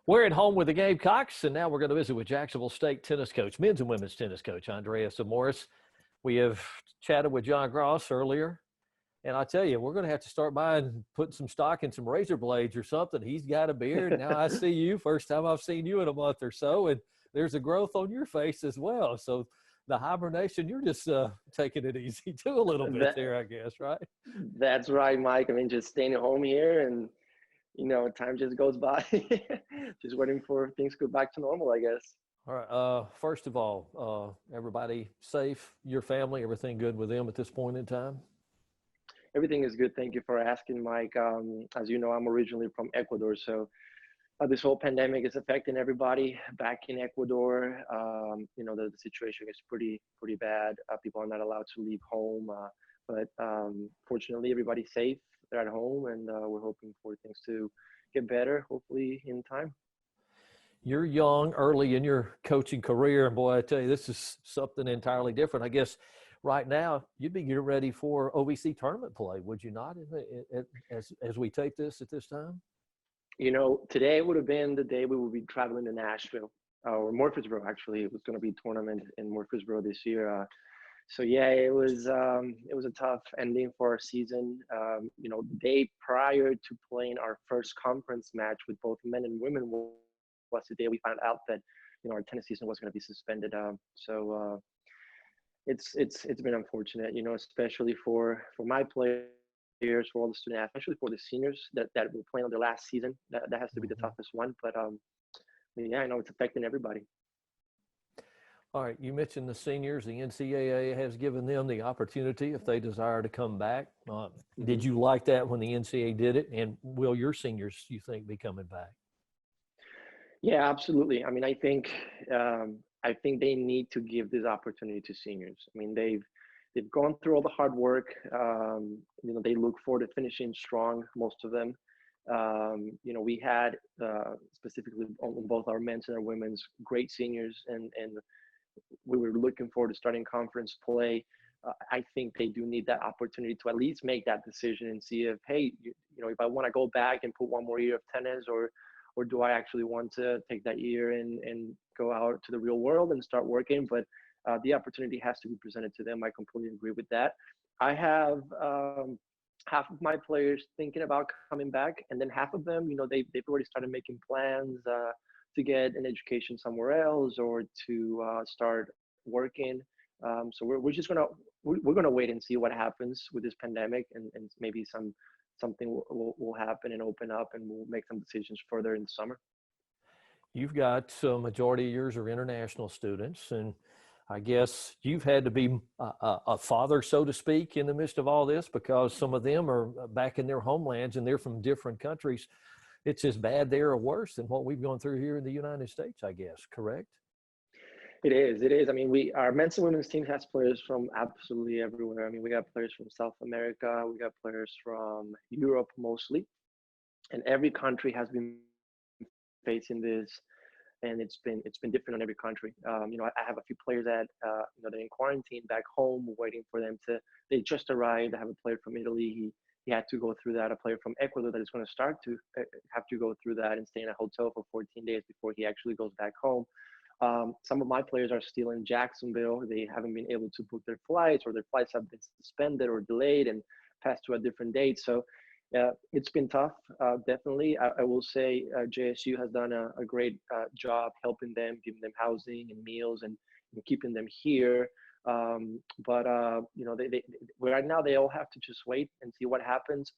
We're at home with the Gamecocks, and now we're going to visit with Jacksonville State tennis coach, men's and women's tennis coach, Andres Amores. We have chatted with John Gross earlier, and I tell you, we're going to have to start buying, putting some stock in some razor blades or something. He's got a beard. Now I see you. First time I've seen you in a month or so, and there's a growth on your face as well. So the hibernation, you're just taking it easy too a little bit That there, I guess, right? that's right, Mike. I mean, just staying at home here, and time just goes by. Just waiting for things to go back to normal, I guess. All right. First of all, everybody safe? Your family, everything good with them at this point in time? Everything is good. Thank you for asking, Mike. As you know, I'm originally from Ecuador, so this whole pandemic is affecting everybody back in Ecuador. The situation is pretty bad. People are not allowed to leave home, but fortunately, everybody's safe. They're at home, and we're hoping for things to get better, hopefully in time. You're young, early in your coaching career, and boy, I tell you, this is something entirely different. I guess right now you'd be getting ready for OVC tournament play, would you not? As we take this at this time. Today would have been the day we would be traveling to Nashville or Murfreesboro. Actually, it was going to be a tournament in Murfreesboro this year. So yeah, it was a tough ending for our season. The day prior to playing our first conference match with both men and women was the day we found out that our tennis season was going to be suspended. So it's been unfortunate, especially for my players, for all the student athletes, especially for the seniors that were playing on their last season. That has to be the toughest one. But yeah, I know it's affecting everybody. All right, you mentioned the seniors. The NCAA has given them the opportunity if they desire to come back. Did you like that when the NCAA did it? And will your seniors, you think, be coming back? Yeah, absolutely. I mean, I think they need to give this opportunity to seniors. I mean, they've gone through all the hard work. They look forward to finishing strong, most of them. We had specifically on both our men's and our women's great seniors, and we were looking forward to starting conference play. I think they do need that opportunity to at least make that decision and see if, hey, if I want to go back and put one more year of tennis, or do I actually want to take that year and go out to the real world and start working? But the opportunity has to be presented to them. I completely agree with that. I have half of my players thinking about coming back, and then half of them, they've already started making plans to get an education somewhere else or to start working. So we're gonna wait and see what happens with this pandemic, and maybe something will happen and open up, and we'll make some decisions further in the summer. You've got a majority of yours are international students, and I guess you've had to be a father, so to speak, in the midst of all this, because some of them are back in their homelands and they're from different countries. It's as bad there or worse than what we've gone through here in the United States, I guess, correct? It is. I mean, our men's and women's team has players from absolutely everywhere. I mean, we got players from South America, we got players from Europe mostly, and every country has been facing this, and it's been different in every country. I have a few players that they're in quarantine back home, waiting for them to. They just arrived. I have a player from Italy. He had to go through that. A player from Ecuador that is going to start to have to go through that and stay in a hotel for 14 days before he actually goes back home. Some of my players are still in Jacksonville. They haven't been able to book their flights, or their flights have been suspended or delayed and passed to a different date. So it's been tough, definitely. I will say JSU has done a great job helping them, giving them housing and meals, and keeping them here. But they right now they all have to just wait and see what happens.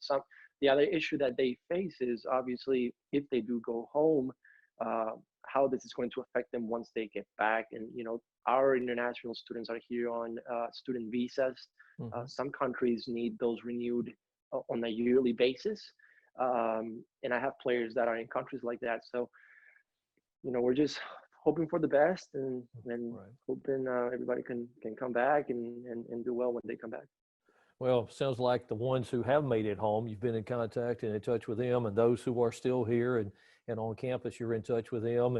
The other issue that they face is obviously if they do go home, how this is going to affect them once they get back. And our international students are here on student visas. Some countries need those renewed on a yearly basis, and I have players that are in countries like that. So we're just hoping for the best, and Right. hoping everybody can come back and do well when they come back. Well, sounds like the ones who have made it home, you've been in contact and in touch with them, and those who are still here and on campus, you're in touch with them,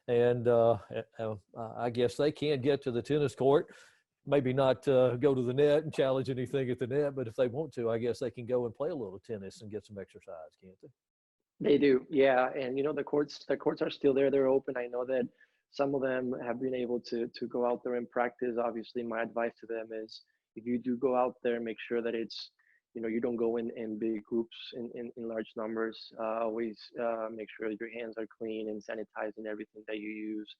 and I guess they can get to the tennis court, maybe not go to the net and challenge anything at the net, but if they want to, I guess they can go and play a little tennis and get some exercise, can't they? They do, yeah. And the courts are still there. They're open. I know that some of them have been able to go out there and practice. Obviously, my advice to them is if you do go out there, make sure that it's you don't go in big groups in large numbers. Always make sure that your hands are clean and sanitizing everything that you use.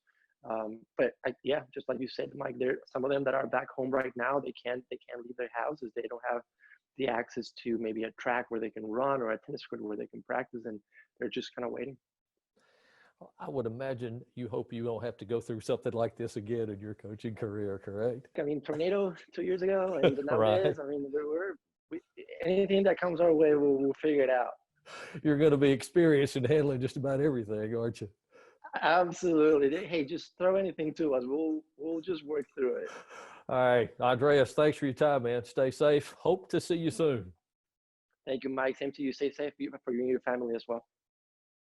But yeah, just like you said, Mike, there some of them that are back home right now. They can't leave their houses. They don't have the access to maybe a track where they can run or a tennis court where they can practice, and they're just kind of waiting. I would imagine you hope you don't have to go through something like this again in your coaching career, correct? I mean, tornado 2 years ago, and now Right. this. I mean, we anything that comes our way, we'll figure it out. You're going to be experienced in handling just about everything, aren't you? Absolutely. Hey, just throw anything to us. We'll just work through it. All right, Andreas, thanks for your time, man. Stay safe. Hope to see you soon. Thank you, Mike. Same to you. Stay safe for you and your family as well.